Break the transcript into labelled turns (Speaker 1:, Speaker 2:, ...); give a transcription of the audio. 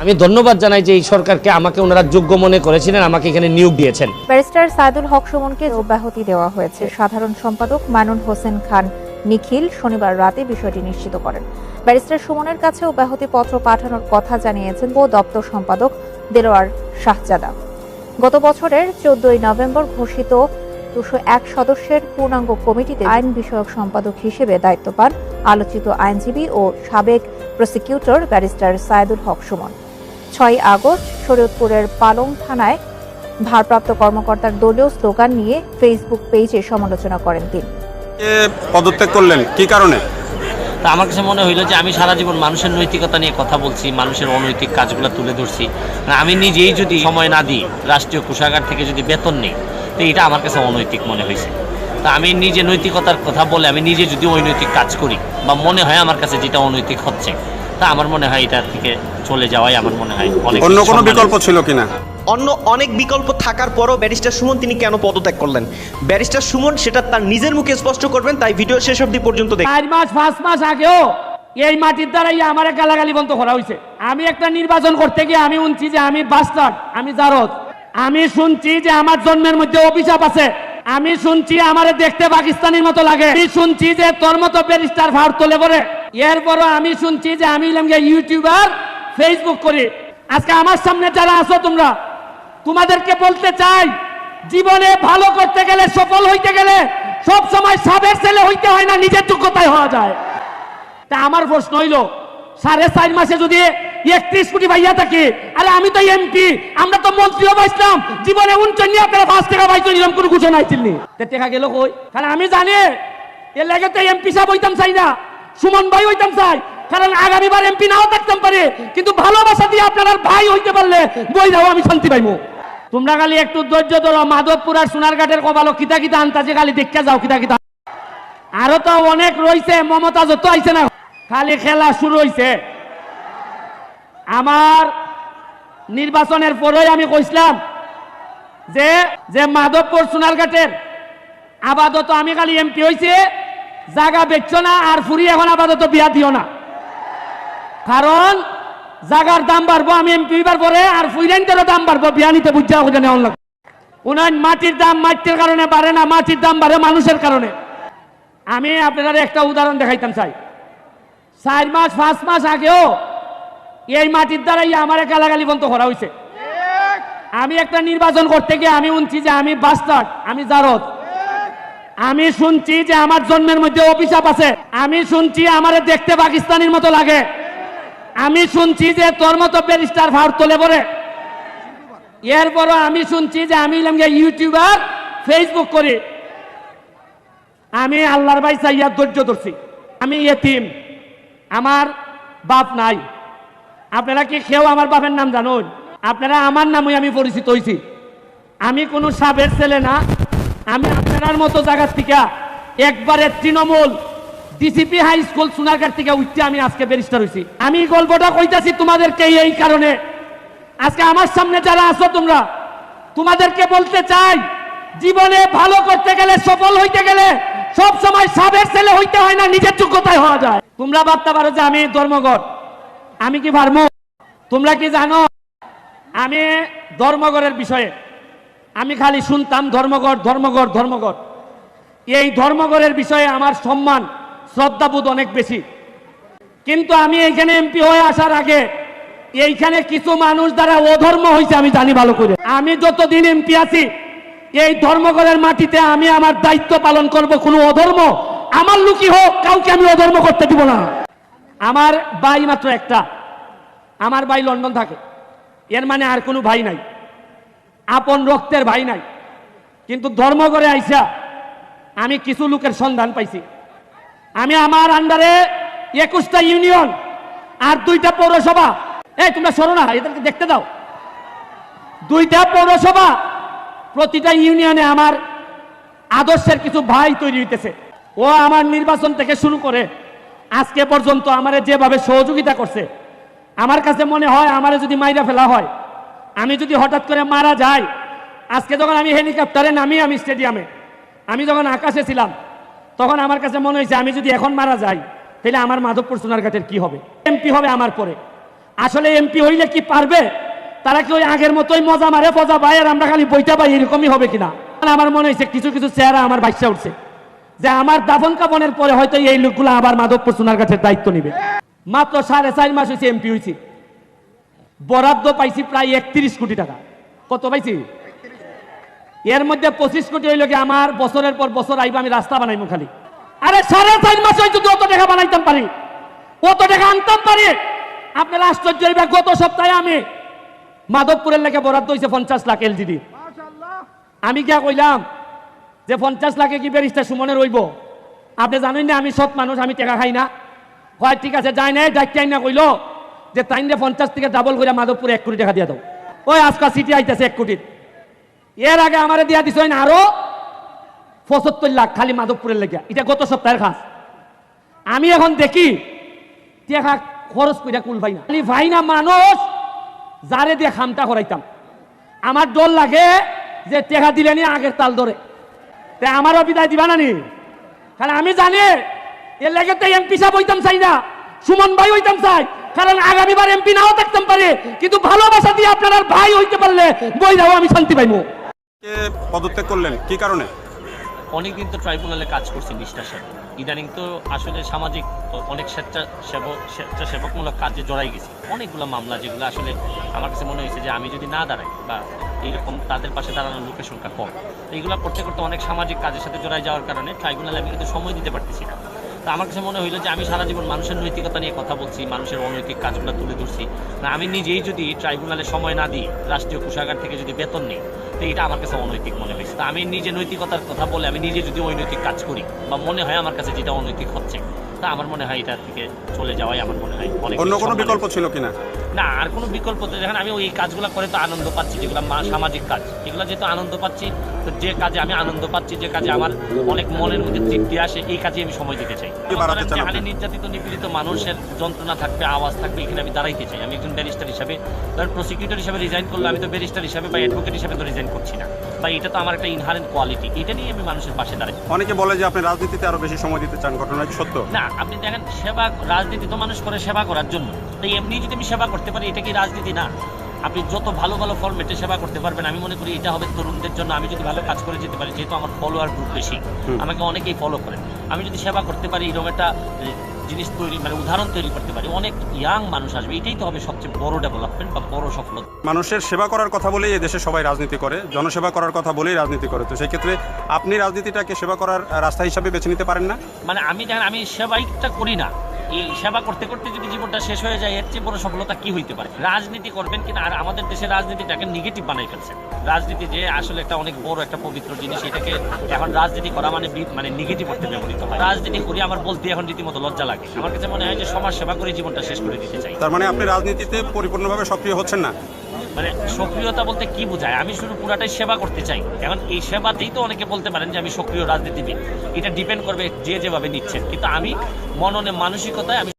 Speaker 1: আমি ধন্যবাদ জানাই যে এই সরকারকে, আমাকে ওনারা যোগ্য মনে করেছিলেন, আমাকে এখানে নিয়োগ দিয়েছেন।
Speaker 2: ব্যারিস্টার সাইদুল হক সুমনকে অব্যাহতি দেওয়া হয়েছে। সাধারণ সম্পাদক মাইনুল হোসেন খান নিখিল শনিবার রাতে বিষয়টি নিশ্চিত করেন। ব্যারিস্টার সুমনের কাছে অব্যাহতি পত্র পাঠানোর কথা জানিয়েছেন দপ্তর সম্পাদক দেলোয়ার শাহজাদা। গত বছরের 14 নভেম্বর ঘোষিত 201 সদস্যের পূর্ণাঙ্গ কমিটিতে আইন বিষয়ক সম্পাদক হিসেবে দায়িত্ব পান আলোচিত আইনজীবী ও সাবেক প্রসিকিউটর ব্যারিস্টার সাইদুল হক সুমন। 6 আগস্ট শরীয়তপুরের পালং থানায় ভারপ্রাপ্ত কর্মকর্তার দলীয় স্লোগান নিয়ে ফেসবুক পেজে সমালোচনা করেন তিনি।
Speaker 3: পদত্যাগ করলেন কি কারণে?
Speaker 4: তা আমার কাছে মনে হইলো যে আমি সারা জীবন মানুষের নৈতিকতা নিয়ে কথা বলছি, মানুষের অনৈতিক কাজগুলো তুলে ধরছি। আমি নিজেই যদি সময় না দিই, রাষ্ট্রীয় কোষাগার থেকে যদি বেতন নিই, তো এটা আমার কাছে অনৈতিক মনে হয়েছে। তা আমি নিজে নৈতিকতার কথা বলে আমি নিজে যদি অনৈতিক কাজ করি বা মনে হয় আমার কাছে যেটা অনৈতিক হচ্ছে, তা আমার মনে হয় এটা থেকে চলে যাওয়াই আমার মনে হয় অনেক।
Speaker 3: অন্য কোনো বিকল্প ছিল কিনা?
Speaker 5: অন্য অনেক বিকল্প থাকার পরও ব্যারিস্টার সুমন তিনি কেন পদত্যাগ করলেন, ব্যারিস্টার সুমন সেটা তার নিজের মুখে স্পষ্ট করবেন। তাই ভিডিও শেষ অবধি পর্যন্ত দেখুন।
Speaker 6: 4 মাস 5 মাস আগেও এই মাটির দ্বারাই আমার গালাগালি বন্ধ করা হয়েছে। আমি একটা নির্বাচন করতে গিয়ে আমি শুনছি যে আমি বাস্টার্ড, আমি জারদ। আমি শুনছি যে আমার জন্মের মধ্যে অভিশাপ আছে। আমি শুনছি আমারে দেখতে পাকিস্তানের মতো লাগে। আমি শুনছি যে তোর মতো ব্যারিস্টার ভাড় তোলে পরে। এরপরও আমি শুনছি যে আমি ইউটিউবার, ফেসবুক করি। আজকে আমার সামনে যারা আছো তোমরা, তোমাদেরকে বলতে চাই, জীবনে ভালো করতে গেলে, সফল হইতে গেলে সব সময় সাবের ছেলে হইতে হয় না, নিজের যোগ্যতায় হওয়া যায়। তা আমার প্রশ্ন হইল, 4.5 মাসে যদি 31 কোটি পাইয়া থাকি, আরে আমি তো এমপি, আমরা তো মন্ত্রীও পাইছিলাম, জীবনে 5 টাকা পাইছো, নিলাম কোনো ঘোষণা আইছিলনি। টাকা গেল কই? কারণ আমি জানি এর লাগে তো এমপি সাহেব হইতাম চাই না, সুমন ভাই হইতাম চাই। কারণ আগামীবার এমপি নাও থাকতাম পারে, কিন্তু ভালোবাসা দিয়ে আপনার ভাই হইতে পারলে বই দাও, আমি শান্তি পাইবো। তোমরা খালি একটু ধৈর্য ধরো। মাধবপুর আর সোনারঘাটের কপালো কিতা কিতা আনতাছে, খালি দেখে যাও কিতা কিতা। আরো তো অনেক রয়েছে, মমতা যত আইছে না, খালি খেলা শুরু হইছে। আমার নির্বাচনের পরেই আমি কইছিলাম যে মাধবপুর সোনারঘাটের আপাতত আমি খালি এমপি হইছে, জায়গা বেচছো না আর ফুরি এখন আপাতত বিয়া দিও না, কারণ জায়গার দাম বাড়বো আমি এমপি হইবার পরে, আর ফুইরেন্টেরও দাম বাড়বো, বিয়া নিতে বুঝা ওখানে অনলাইন। উনার মাটির দাম মাটির কারণে বাড়ে না, মাটির দাম বাড়ে মানুষের কারণে। আমি আপনাদের একটা উদাহরণ দেখাইতাম চাই। 4 মাস 5 মাস আগেও এই মাটির দ্বারাই আমার গালাগালি বন্ধ করা হয়েছে। আমি একটা নির্বাচন করতে গিয়ে আমি শুনছি যে আমি বাস্টার্ড, আমি জারদ। আমি শুনছি যে আমার জন্মের মধ্যে অভিশাপ আছে। আমি শুনছি আমারে দেখতে পাকিস্তানের মতো লাগে। আমি শুনছি যে তোর মতো ব্যারিস্টার ভাড় তোলে পরে। এরপরও আমি শুনছি যে আমি ইউটিউবার, ফেসবুক করি। আমি আল্লাহর ভাই চাইয়া ধৈর্য ধরছি। আমি এতিম, আমার বাপ নাই। আপনারা কি কেউ আমার বাপের নাম জানুন? আপনারা আমার নামই আমি পরিচিত হয়েছি। আমি কোনো সাবের ছেলে না। আমি আপনার মতো জায়গার থেকে একবারে Trinamool DCP high school Sonarghat থেকে উঠতে আমি আজকে ব্যারিস্টার হয়েছি। আমি গল্পটা কইতাছি তোমাদেরকে এই কারণে, আজকে আমার সামনে যারা আছো তোমরা, তোমাদেরকে বলতে চাই, জীবনে ভালো করতে গেলে, সফল হইতে গেলে সব সময় সাবের ছেলে হইতে হয় না, নিজের যোগ্যতায় হওয়া যায়। তোমরা ভাবতে পারো যে আমি ধর্মঘট, আমি কি পারবো? তোমরা কি জানো আমি ধর্মঘটের বিষয়ে আমি খালি শুনতাম ধর্মঘট ধর্মঘট ধর্মঘট। এই ধর্মঘটের বিষয়ে আমার সম্মান শ্রদ্ধাবোধ অনেক বেশি। কিন্তু আমি এইখানে এমপি হয়ে আসার আগে এইখানে কিছু মানুষ দ্বারা অধর্ম হয়েছে আমি জানি ভালো করে। আমি যতদিন এমপি আছি এই ধর্মঘটের মাটিতে আমি আমার দায়িত্ব পালন করব। কোনো অধর্ম আমার লুকি হোক, কাউকে আমি অধর্ম করতে দিব না। আমার ভাই মাত্র একটা, আমার ভাই লন্ডন থাকে। এর মানে আর কোনো ভাই নাই, আপন রক্তের ভাই নাই। কিন্তু ধর্মঘটে আইসা আমি কিছু লোকের সন্ধান পাইছি। আমি আমার আন্ডারে 21টা ইউনিয়ন আর 2টা পৌরসভা, এই তোমরা সরো না, এদেরকে দেখতে দাও। 2টা পৌরসভা, প্রতিটা ইউনিয়নে আমার আদর্শের কিছু ভাই তৈরি হইতেছে। ও আমার নির্বাচন থেকে শুরু করে আজকে পর্যন্ত আমারে যেভাবে সহযোগিতা করছে, আমার কাছে মনে হয় আমারে যদি মাইরা ফেলা হয়, আমি যদি হঠাৎ করে মারা যাই, আজকে যখন আমি হেলিকপ্টারে নামি, আমি স্টেডিয়ামে, আমি যখন আকাশে ছিলাম, তখন আমার কাছে মনে হয়েছে আমি যদি এখন মারা যাই তাহলে আমার মাধবপুর সোনারঘাটের কি হবে? এমপি হবে আমার পরে, আসলে এমপি হইলে কি পারবে? তারা কি ওই আগের মতোই মজা মারে ফজা পায় আর আমরা খালি বইটা পাই, এরকমই হবে কিনা? আমার মনে হয়েছে কিছু কিছু চেহারা আমার ভাইসা উঠছে যে আমার দাফন কাফনের পরে হয়তো এই লোকগুলো আবার মাধবপুর সোনারগাঁয়ের দায়িত্ব নিবে। মাত্র 4.5 মাস হয়েছে এমপি হয়েছি, বরাদ্দ পাইছি প্রায় 31 কোটি টাকা। কত পাইছি? এর মধ্যে 25 কোটি হইল কি আমার বছরের পর বছর আইবা আমি রাস্তা বানাইমু খালি। আরে 4.5 মাস হয়তো অত টাকা বানাইতাম পারি, অত টাকা আনতাম পারি। আপনারা আশ্চর্য হইবে, গত সপ্তাহে আমি মাধবপুরের লেগে বরাদ্দ হয়েছে 50 লাখ এলজিডি। আমি কিয়া কইলাম যে 50 লাখে কি ব্যারিস্টার সুমনের হইব? আপনি জানেন না আমি সৎ মানুষ, আমি টাকা খাই না। হয় ঠিক আছে, যাই নাই ডাক্তার না কইলো যে তাইনে 50 থেকে ডাবল করে মাধবপুরে 1 কোটি টাকা দিয়ে দাও। ওই আজকাল সিটি আইতেছে 1 কোটির। এর আগে আমারে দিয়া দিছ আরো 75 লাখ খালি মাধবপুরের লেগে। এটা গত সপ্তাহের খাস। আমি এখন দেখি টাকা খরচ করে কুল ভাই না, খালি ভাই না মানুষ যারে দিয়ে খামটা করাইতাম। আমার ডর লাগে যে টাকা দিলে নি আগের তাল ধরে, তাই আমারও বিদায় দিবা না নি। কারণ আমি জানি এর লেগে তো এমপি সাহেব হইতাম চাই না, সুমন ভাই হইতাম চাই। কারণ আগামীবার এমপি নাও থাকতাম পারে, কিন্তু ভালোবাসা দিয়ে আপনার ভাই হইতে পারলে বই যাও আমি শান্তি পাইবো।
Speaker 3: কে পদত্যাগ করলেন কি কারণে?
Speaker 4: অনেকদিন তো ট্রাইব্যুনালে কাজ করছি নিষ্ঠার সাথে। ইদানিং তো আসলে সামাজিক অনেক স্বেচ্ছাসেবকমূলক কাজে জড়াই গেছি। অনেকগুলো মামলা যেগুলো আসলে আমার কাছে মনে হয়েছে যে আমি যদি না দাঁড়াই বা এইরকম তাদের পাশে দাঁড়ানোর লোকের সংখ্যা কম, তো এইগুলো করতে করতে অনেক সামাজিক কাজের সাথে জড়াই যাওয়ার কারণে ট্রাইব্যুনালে আমি কিন্তু সময় দিতে পারতেছি না। তো আমার কাছে মনে হইলো যে আমি সারা জীবন মানুষের নৈতিকতা নিয়ে কথা বলছি, মানুষের অনৈতিক কাজগুলো তুলে ধরছি, না আমি নিজেই যদি ট্রাইব্যুনালে সময় না দিই, রাষ্ট্রীয় কোষাগার থেকে যদি বেতন নিই, তো এটা আমার কাছে অনৈতিক মনে হয়েছে। তা আমি নিজে নৈতিকতার কথা বলে আমি নিজে যদি অনৈতিক কাজ করি বা মনে হয় আমার কাছে যেটা অনৈতিক হচ্ছে, তা আমার মনে হয় এটা থেকে চলে যাওয়াই আমার মনে হয় অনেক।
Speaker 3: অন্য কোনো বিকল্প ছিল কিনা?
Speaker 4: না, আর কোনো বিকল্প তো দেখেন, আমি ওই কাজগুলো করে তো আনন্দ পাচ্ছি, যেগুলো সামাজিক কাজ, এগুলো যেহেতু আনন্দ পাচ্ছি, তো যে কাজে আমি আনন্দ পাচ্ছি, যে কাজে আমার অনেক মনের মধ্যে তৃপ্তি আসে, এই কাজে আমি সময় দিতে চাই। যেখানে নির্যাতিত নিপীড়িত মানুষের যন্ত্রণা থাকবে, আওয়াজ থাকবে, এখানে আমি দাঁড়াইতে চাই। আমি একজন ব্যারিস্টার হিসাবে, ধর প্রসিকিউটর হিসাবে রিজাইন করলে আমি তো ব্যারিস্টার হিসাবে বা অ্যাডভোকেট হিসাবে তো রিজাইন করছি না, বা এটা তো আমার একটা ইনহারেন্ট কোয়ালিটি, এটা নিয়ে আমি মানুষের পাশে দাঁড়াই।
Speaker 3: অনেকে বলে যে আপনি রাজনীতিতে আরো বেশি সময় দিতে চান, ঘটনা কি সত্য?
Speaker 4: না, আপনি দেখেন সেবা, রাজনীতি তো মানুষ করে সেবা করার জন্য, তাই এমনি যদি আমি সেবা করতে পারি, এটা কি রাজনীতি না? আপনি যত ভালো ভালো ফরম্যাটে সেবা করতে পারবেন, আমি মনে করি এটা হবে তরুণদের জন্য। আমি যদি ভালো কাজ করে যেতে পারি, যেহেতু আমার ফলোয়ার গ্রুপ বেশি, আমাকে অনেকেই ফলো করেন, আমি যদি সেবা করতে পারি, এরকম একটা জিনিস তৈরি, মানে উদাহরণ তৈরি করতে পারি, অনেক ইয়াং মানুষ আসবে, এটাই তো হবে সবচেয়ে বড় ডেভেলপমেন্ট বা বড় সফলতা।
Speaker 3: মানুষের সেবা করার কথা বলেই এই দেশে সবাই রাজনীতি করে, জনসেবা করার কথা বলেই রাজনীতি করে। তো সেই ক্ষেত্রে আপনি রাজনীতিটাকে সেবা করার রাস্তা হিসাবে বেছে নিতে পারেন না?
Speaker 4: মানে আমি দেখেন, আমি সেবাইটা করি না, এই সেবা করতে করতে যদি জীবনটা শেষ হয়ে যায়, এর চেয়ে বড় সফলতা কি হইতে পারে? রাজনীতি করবেন কিনা, আর আমাদের দেশের রাজনীতিটাকে নেগেটিভ বানাই ফেলছে। রাজনীতি যে আসলে একটা অনেক বড় একটা পবিত্র জিনিস, এটাকে এখন রাজনীতি করা মানে নেগেটিভ করতে ব্যবহৃত হয়। রাজনীতি করি আমার বলতে এখন রীতিমতো লজ্জা লাগে। আমার কাছে মনে হয় যে সমাজ সেবা করে জীবনটা শেষ করে দিতে চাই।
Speaker 3: তার মানে আপনি রাজনীতিতে পরিপূর্ণভাবে সক্রিয় হচ্ছেন না?
Speaker 4: মানে সক্রিয়তা বলতে কি বোঝায়? আমি শুধু পুরাটাই সেবা করতে চাই। এখন এই সেবাতেই তো অনেকে বলতে পারেন যে আমি সক্রিয় রাজনীতিবিদ, এটা ডিপেন্ড করবে যে যেভাবে নিচ্ছেন, কিন্তু আমি মননে মানসিকতায় আমি